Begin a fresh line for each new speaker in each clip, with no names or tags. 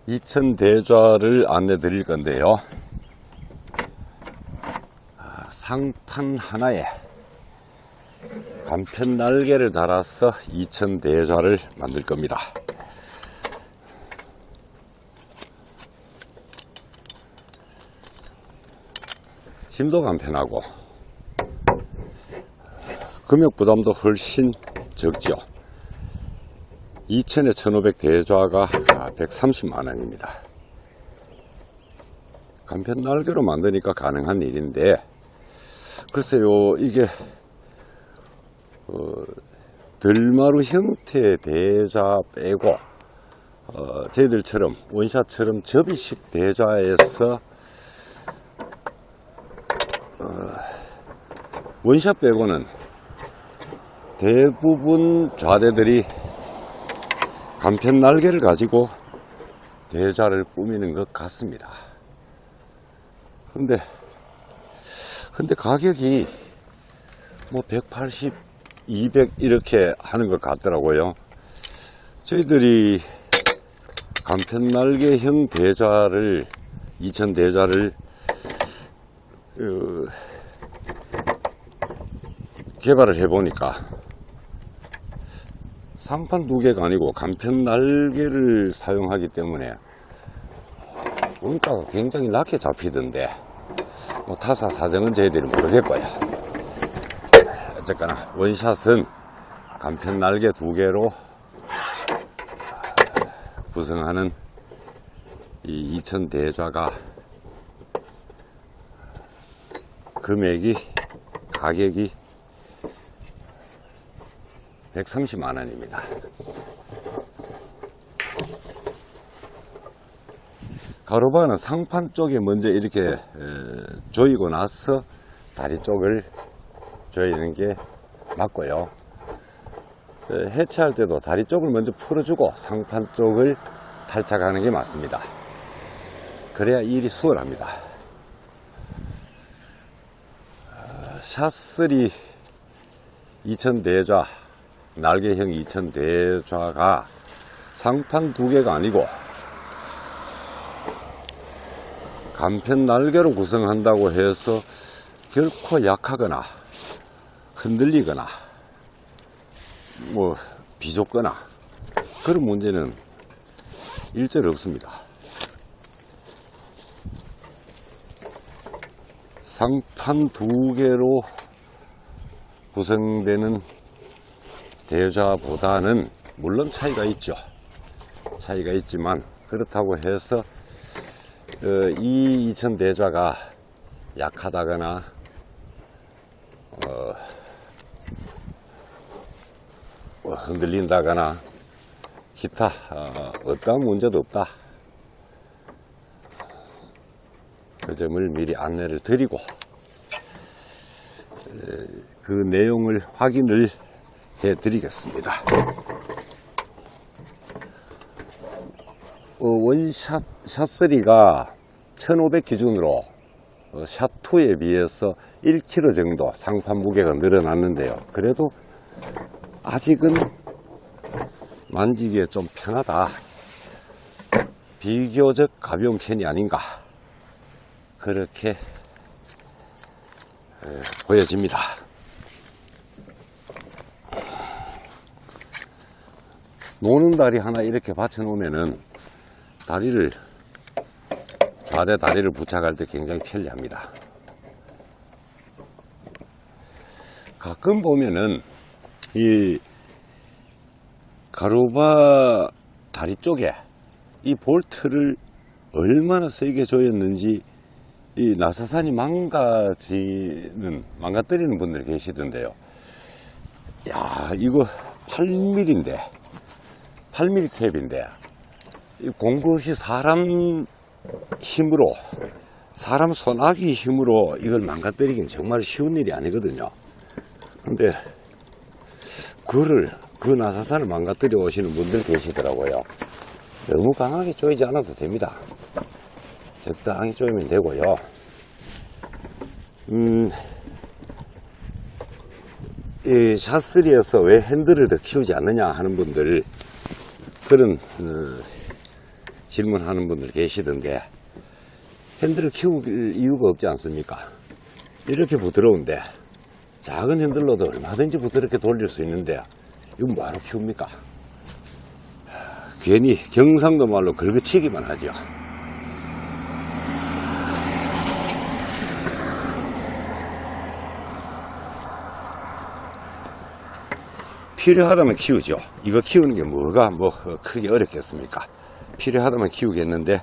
이천 대좌를 안내 드릴 건데요. 상판 하나에 간편 날개를 달아서 이천 대좌를 만들 겁니다. 짐도 간편하고 금액 부담도 훨씬 적죠. 2천에 1500 대좌가 130만원입니다. 간편 날개로 만드니까 가능한 일인데, 글쎄요, 이게 들마루 형태의 대좌 빼고 저희들처럼 원샷처럼 접이식 대좌에서 원샷 빼고는 대부분 좌대들이 간편 날개를 가지고 대좌를 꾸미는 것 같습니다. 근데 가격이 뭐 180, 200 이렇게 하는 것 같더라고요. 저희들이 간편 날개형 대좌를, 이천 대좌를 개발을 해보니까 상판 두 개가 아니고 간편 날개를 사용하기 때문에 원가가 굉장히 낮게 잡히던데, 뭐 타사 사정은 저희들이 모르겠고요. 어쨌거나 원샷은 간편 날개 두 개로 구성하는 이 이천 대좌가 가격이 130만원입니다. 가로바는 상판 쪽에 먼저 이렇게 조이고 나서 다리 쪽을 조이는 게 맞고요. 해체할 때도 다리 쪽을 먼저 풀어주고 상판 쪽을 탈착하는 게 맞습니다. 그래야 일이 수월합니다. 샷3 이천 대좌, 날개형 이천 대좌가 상판 두 개가 아니고 간편 날개로 구성한다고 해서 결코 약하거나 흔들리거나 뭐 비좁거나 그런 문제는 일절 없습니다. 상판 두 개로 구성되는 대좌보다는 물론 차이가 있죠. 차이가 있지만 그렇다고 해서 이 이천 대좌가 약하다거나 흔들린다거나 기타 어떠한 문제도 없다. 그 점을 미리 안내를 드리고 그 내용을 확인을 해 드리겠습니다. 원샷 샷3가 1500 기준으로 샷2에 비해서 1kg 정도 상판 무게가 늘어났는데요. 그래도 아직은 만지기에 좀 편하다, 비교적 가벼운 편이 아닌가, 그렇게 보여집니다. 노는 다리 하나 이렇게 받쳐 놓으면은 좌대 다리를 부착할 때 굉장히 편리합니다. 가끔 보면은 이 가로바 다리 쪽에 이 볼트를 얼마나 세게 조였는지 이 나사산이 망가뜨리는 분들 계시던데요. 야, 이거 8mm인데, 8mm 탭인데, 공구 없이 사람 손아귀 힘으로 이걸 망가뜨리긴 정말 쉬운 일이 아니거든요. 근데 그 나사산을 망가뜨려 오시는 분들 계시더라고요. 너무 강하게 조이지 않아도 됩니다. 적당히 조이면 되고요. 이 샷3에서 왜 핸들을 더 키우지 않느냐 하는 분들, 그런 질문하는 분들 계시던데, 핸들을 키울 이유가 없지 않습니까? 이렇게 부드러운데 작은 핸들로도 얼마든지 부드럽게 돌릴 수 있는데 이거 뭐하러 키웁니까? 괜히 경상도 말로 긁어치기만 하죠. 필요하다면 키우죠. 이거 키우는 게 뭐가 크게 어렵겠습니까? 필요하다면 키우겠는데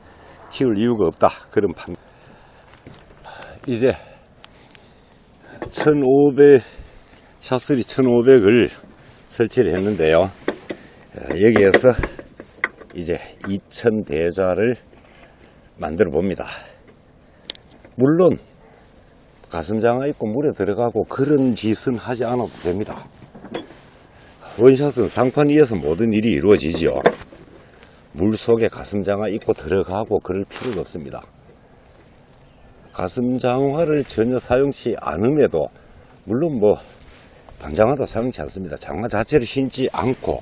키울 이유가 없다, 그런 판. 이제 1500 샤스리 1500을 설치를 했는데요. 여기에서 이제 2000 대좌를 만들어 봅니다. 물론 가슴장화 입고 물에 들어가고 그런 짓은 하지 않아도 됩니다. 원샷은 상판 위에서 모든 일이 이루어지죠. 물 속에 가슴장화 입고 들어가고 그럴 필요가 없습니다. 가슴장화를 전혀 사용치 않음에도, 물론 반장화도 사용치 않습니다. 장화 자체를 신지 않고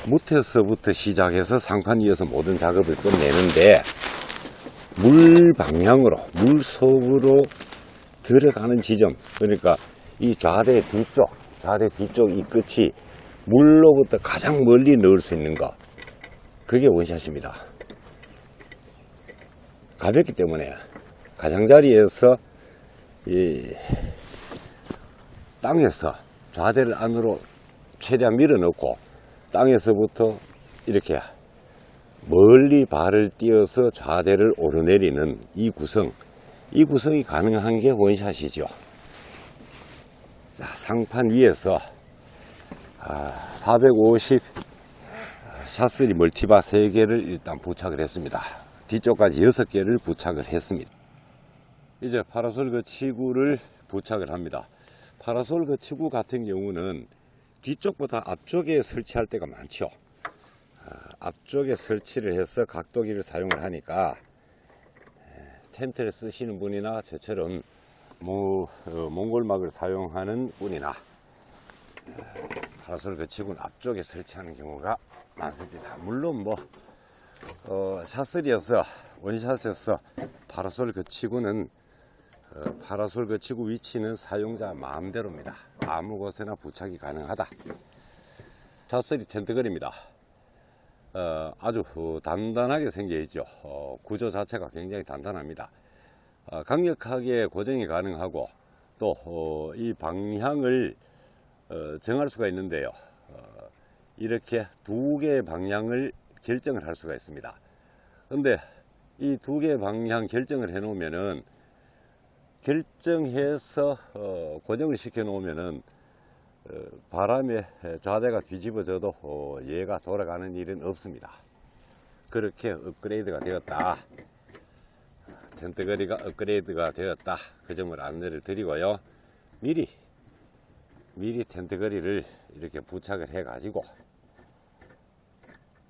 무태서부터 시작해서 상판 위에서 모든 작업을 끝내는데, 물 방향으로, 물 속으로 들어가는 지점, 그러니까 이 좌대 뒤쪽 이 끝이 물로부터 가장 멀리 넣을 수 있는 거, 그게 원샷입니다. 가볍기 때문에 가장자리에서 이 땅에서 좌대를 안으로 최대한 밀어넣고 땅에서부터 이렇게 멀리 발을 띄어서 좌대를 오르내리는 이 구성이 가능한 게 원샷이죠. 자, 상판 위에서 450 샤스리 멀티바 3개를 일단 부착을 했습니다. 뒤쪽까지 6개를 부착을 했습니다. 이제 파라솔 거치구를 부착을 합니다. 파라솔 거치구 같은 경우는 뒤쪽보다 앞쪽에 설치할 때가 많죠. 앞쪽에 설치를 해서 각도기를 사용을 하니까 텐트를 쓰시는 분이나 저처럼 몽골막을 사용하는 분이나 파라솔 거치구는 앞쪽에 설치하는 경우가 많습니다. 물론 샤스리에서 원샷에서 파라솔 거치구는 파라솔 거치구 위치는 사용자 마음대로입니다. 아무 곳에나 부착이 가능하다. 샤스리 텐트걸입니다. 아주 단단하게 생겨 있죠. 구조 자체가 굉장히 단단합니다. 강력하게 고정이 가능하고 또 이 방향을 정할 수가 있는데요. 이렇게 2개의 방향을 결정을 할 수가 있습니다. 근데 이 2개의 방향 결정을 해 놓으면은, 결정해서 고정을 시켜 놓으면은 바람에 좌대가 뒤집어져도 얘가 돌아가는 일은 없습니다. 그렇게 업그레이드가 되었다. 텐트거리가 업그레이드가 되었다. 그 점을 안내를 드리고요. 미리 텐트거리를 이렇게 부착을 해 가지고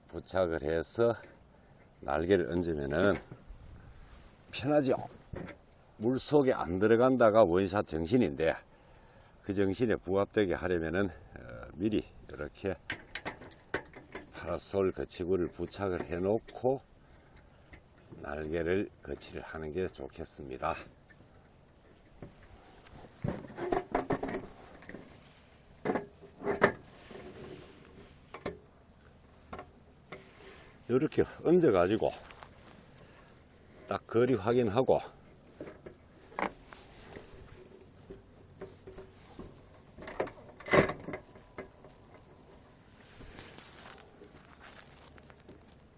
부착을 해서 날개를 얹으면은 편하죠. 물속에 안 들어간다가 원샷 정신인데, 그 정신에 부합되게 하려면은 미리 이렇게 파라솔 거치구를 부착을 해 놓고 날개를 거치를 하는 게 좋겠습니다. 이렇게 얹어 가지고 딱 거리 확인하고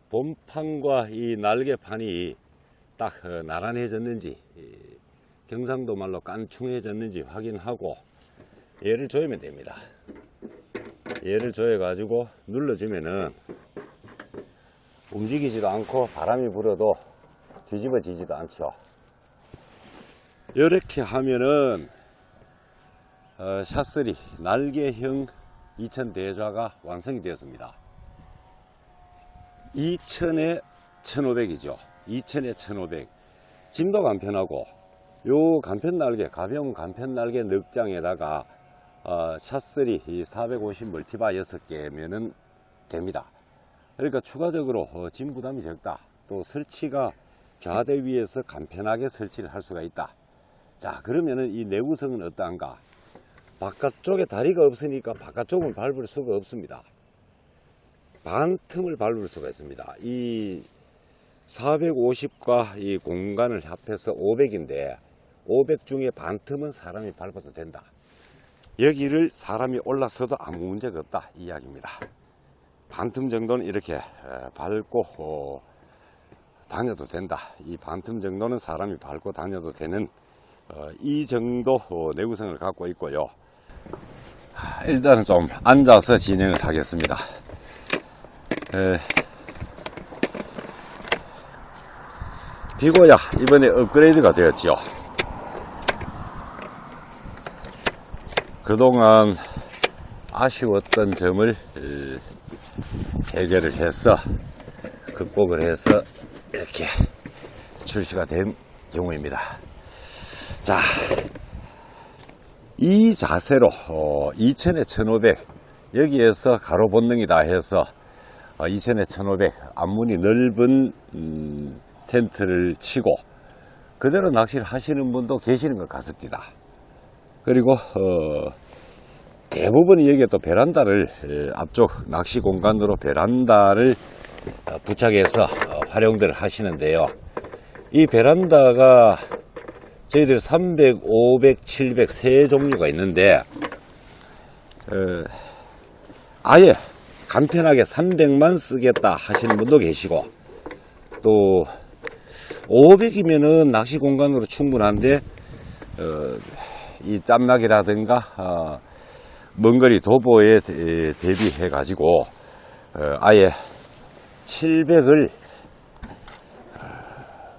본판과 이 날개판이 딱 나란해졌는지, 경상도 말로 깐충해졌는지 확인하고 얘를 조이면 됩니다. 얘를 조여 가지고 눌러주면은 움직이지도 않고 바람이 불어도 뒤집어지지도 않죠. 이렇게 하면은 샤스리 날개형 2000 대좌가 완성이 되었습니다. 2000에 1500이죠. 2000에 1500. 짐도 간편하고, 요 간편 날개, 가벼운 간편 날개 넉장에다가 샤스리 450 멀티바 6개면은 됩니다. 그러니까 추가적으로 짐 부담이 적다. 또 설치가 좌대 위에서 간편하게 설치를 할 수가 있다. 자, 그러면은 이 내구성은 어떠한가? 바깥쪽에 다리가 없으니까 바깥쪽은 밟을 수가 없습니다. 반 틈을 밟을 수가 있습니다. 이 450과 이 공간을 합해서 500인데 500 중에 반 틈은 사람이 밟아도 된다. 여기를 사람이 올라서도 아무 문제가 없다 이 이야기입니다. 반 틈 정도는 이렇게 밟고 다녀도 된다. 이 반 틈 정도는 사람이 밟고 다녀도 되는 이 정도 내구성을 갖고 있고요. 일단은 좀 앉아서 진행을 하겠습니다. 비고야 이번에 업그레이드가 되었죠. 그동안 아쉬웠던 점을 해결을 해서 극복을 해서 이렇게 출시가 된 경우입니다. 자, 이 자세로 2000에 1500 여기에서 가로 본능이다 해서 2000에 1500 앞문이 넓은 텐트를 치고 그대로 낚시를 하시는 분도 계시는 것 같습니다. 그리고 대부분이 여기에 또 베란다를 앞쪽 낚시 공간으로 베란다를 부착해서 활용들 하시는데요. 이 베란다가 저희들 300, 500, 700 세 종류가 있는데 아예 간편하게 300만 쓰겠다 하시는 분도 계시고 또 500이면은 낚시 공간으로 충분한데 이 짬낙이라든가 먼거리 도보에 대비해 가지고 아예 700을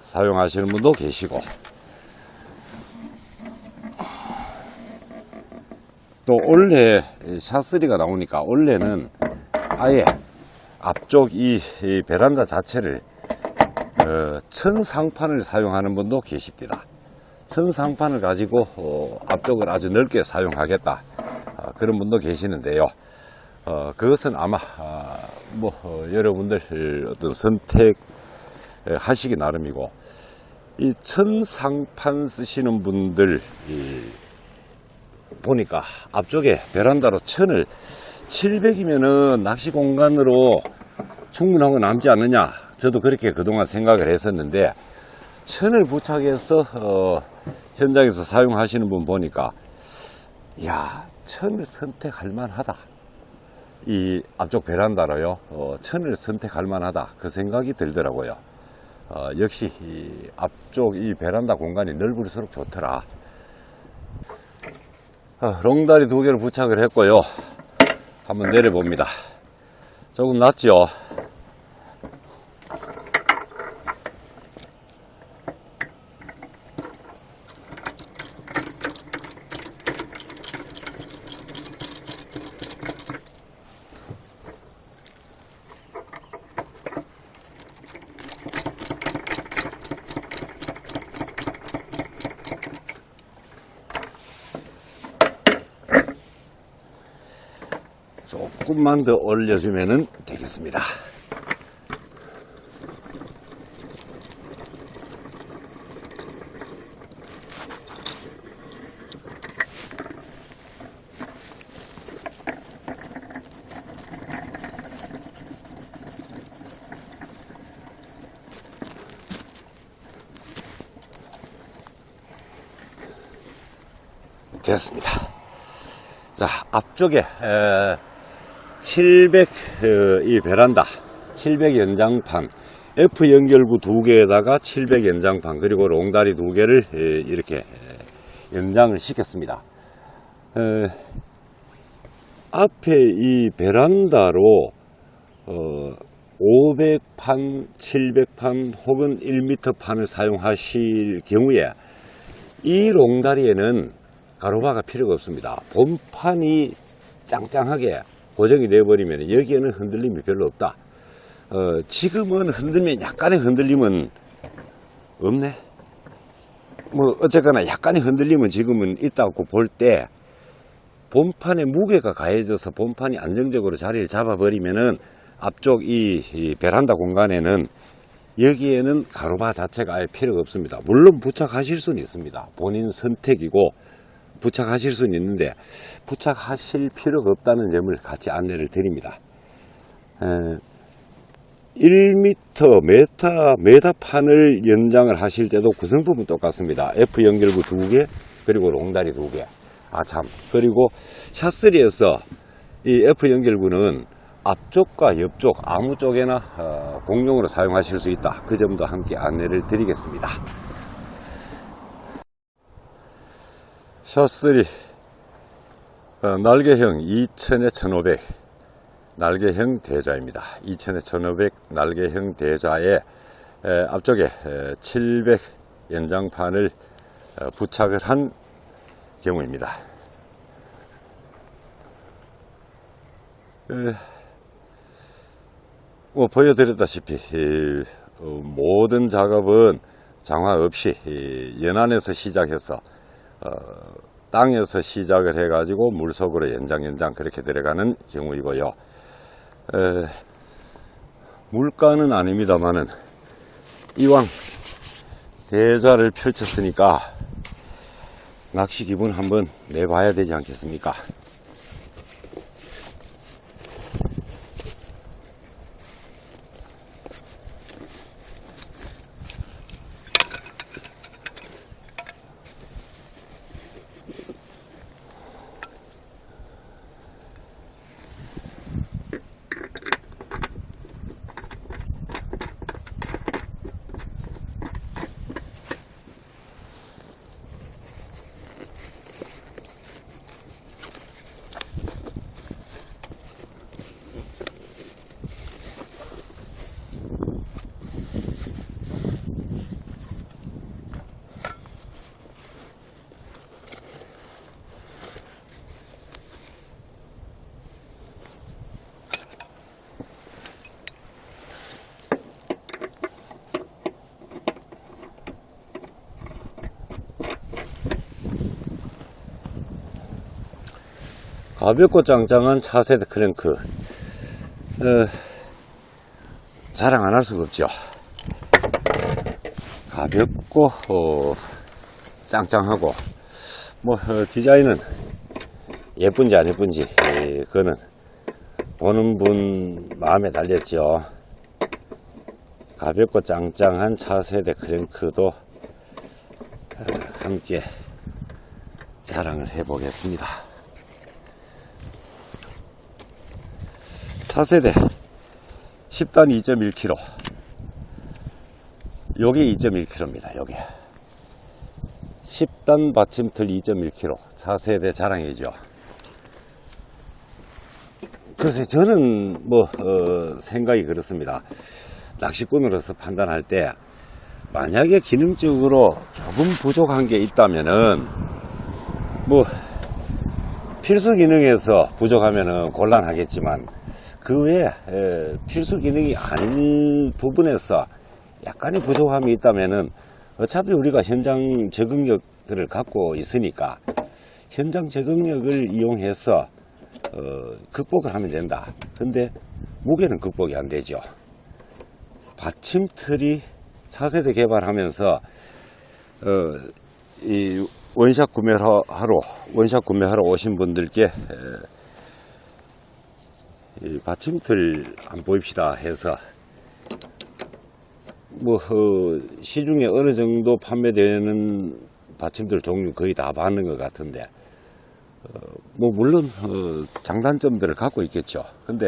사용하시는 분도 계시고 또 원래 샷3가 나오니까 원래는 아예 앞쪽 이 베란다 자체를 천상판을 사용하는 분도 계십니다. 천상판을 가지고 앞쪽을 아주 넓게 사용하겠다 그런 분도 계시는데요. 그것은 아마 여러분들 어떤 선택 하시기 나름이고 이 천상판 쓰시는 분들 보니까 앞쪽에 베란다로 천을 700이면은 낚시 공간으로 충분한 거 남지 않느냐 저도 그렇게 그동안 생각을 했었는데 천을 부착해서 현장에서 사용하시는 분 보니까 야 천을 선택할 만하다. 이 앞쪽 베란다로요 천을 선택할 만하다 그 생각이 들더라고요. 역시 이 앞쪽 이 베란다 공간이 넓을수록 좋더라. 롱다리 2개를 부착을 했고요. 한번 내려봅니다. 조금 낮죠. 조금만 더 올려주면 되겠습니다. 됐습니다. 자, 앞쪽에 700 이 베란다 700 연장판 F 연결구 2개에다가 700 연장판 그리고 롱다리 2개를 이렇게 연장을 시켰습니다. 앞에 이 베란다로 500판 700판 혹은 1m 판을 사용하실 경우에 이 롱다리에는 가로바가 필요가 없습니다. 본판이 짱짱하게 고정이 되어버리면 여기에는 흔들림이 별로 없다. 지금은 흔들면 약간의 흔들림은 없네. 뭐 어쨌거나 약간의 흔들림은 지금은 있다고 볼 때 본판에 무게가 가해져서 본판이 안정적으로 자리를 잡아버리면은 앞쪽 이 베란다 공간에는 여기에는 가로바 자체가 아예 필요가 없습니다. 물론 부착하실 수는 있습니다. 본인 선택이고 부착하실 수는 있는데 부착하실 필요가 없다는 점을 같이 안내를 드립니다. 1m 메타판을 연장을 하실 때도 구성품은 똑같습니다. F 연결부 2개 그리고 롱다리 2개. 그리고 샷3에서 이 F 연결부는 앞쪽과 옆쪽 아무 쪽에나 공용으로 사용하실 수 있다. 그 점도 함께 안내를 드리겠습니다. 샷3 날개형 2000에 1500 날개형 대좌입니다. 2000에 1500 날개형 대좌에 앞쪽에 700 연장판을 부착을 한 경우입니다. 보여드렸다시피 모든 작업은 장화 없이 연안에서 시작해서 땅에서 시작을 해가지고 물속으로 연장 그렇게 들어가는 경우이고요. 물가는 아닙니다만은 이왕 대좌를 펼쳤으니까 낚시 기분 한번 내봐야 되지 않겠습니까? 가볍고 짱짱한 차세대 크랭크 자랑 안 할 수가 없죠. 가볍고 짱짱하고 디자인은 예쁜지 안 예쁜지 그거는 보는 분 마음에 달렸죠. 가볍고 짱짱한 차세대 크랭크도 함께 자랑을 해 보겠습니다. 차세대 10단 2.1kg 요게 2.1kg입니다. 요게 10단 받침틀 2.1kg 차세대 자랑이죠. 글쎄 저는 생각이 그렇습니다. 낚시꾼으로서 판단할 때 만약에 기능적으로 조금 부족한 게 있다면은 필수 기능에서 부족하면은 곤란하겠지만 그 외에 필수 기능이 아닌 부분에서 약간의 부족함이 있다면은 어차피 우리가 현장 적응력들을 갖고 있으니까 현장 적응력을 이용해서 극복을 하면 된다. 근데 무게는 극복이 안 되죠. 받침틀이 차세대 개발하면서 이 원샷 구매하러 오신 분들께 이 받침틀 안 보입시다 해서 시중에 어느 정도 판매되는 받침틀 종류 거의 다 받는 것 같은데 물론 장단점들을 갖고 있겠죠. 근데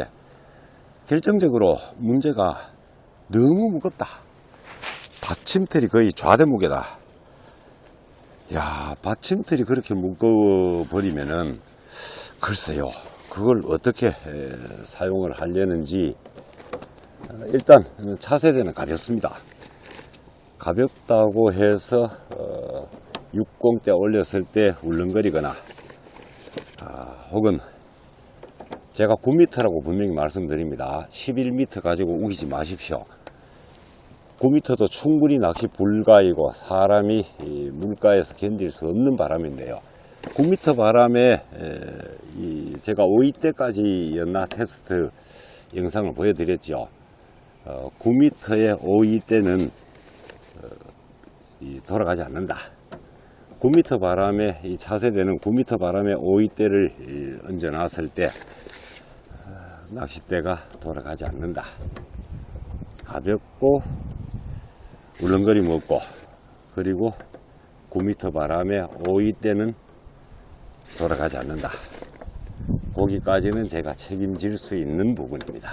결정적으로 문제가 너무 무겁다. 받침틀이 거의 좌대무게다. 야, 받침틀이 그렇게 무거워 버리면은 글쎄요, 그걸 어떻게 사용을 하려는지. 일단 차세대는 가볍습니다. 가볍다고 해서 60대 올렸을 때 울렁거리거나 혹은 제가 9m라고 분명히 말씀드립니다. 11m 가지고 우기지 마십시오. 9m도 충분히 낚시 불가이고 사람이 물가에서 견딜 수 없는 바람인데요. 9m 바람에 제가 5위 때까지였나 테스트 영상을 보여드렸죠. 9m의 오이 때는 돌아가지 않는다. 9m 바람에 이 차세대는 9m 바람에 오이대를 얹어 놨을 때 낚싯대가 돌아가지 않는다. 가볍고 울렁거림 없고, 그리고 9m 바람에 오이대는 돌아가지 않는다. 거기까지는 제가 책임질 수 있는 부분입니다.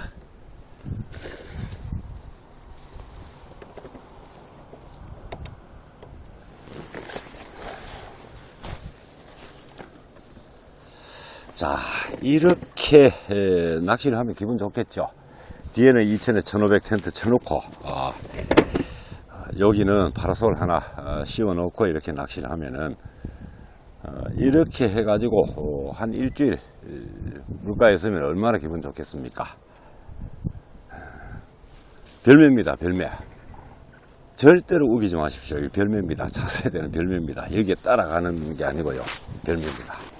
자, 이렇게 낚시를 하면 기분 좋겠죠. 뒤에는 2000에 1500 텐트 쳐놓고, 여기는 파라솔 하나 씌워 놓고 이렇게 낚시를 하면은, 이렇게 해가지고 한 일주일 물가에 있으면 얼마나 기분 좋겠습니까? 별매입니다, 별매. 절대로 우기지 마십시오. 이 별매입니다. 차세대는 별매입니다. 여기에 따라가는 게 아니고요, 별매입니다.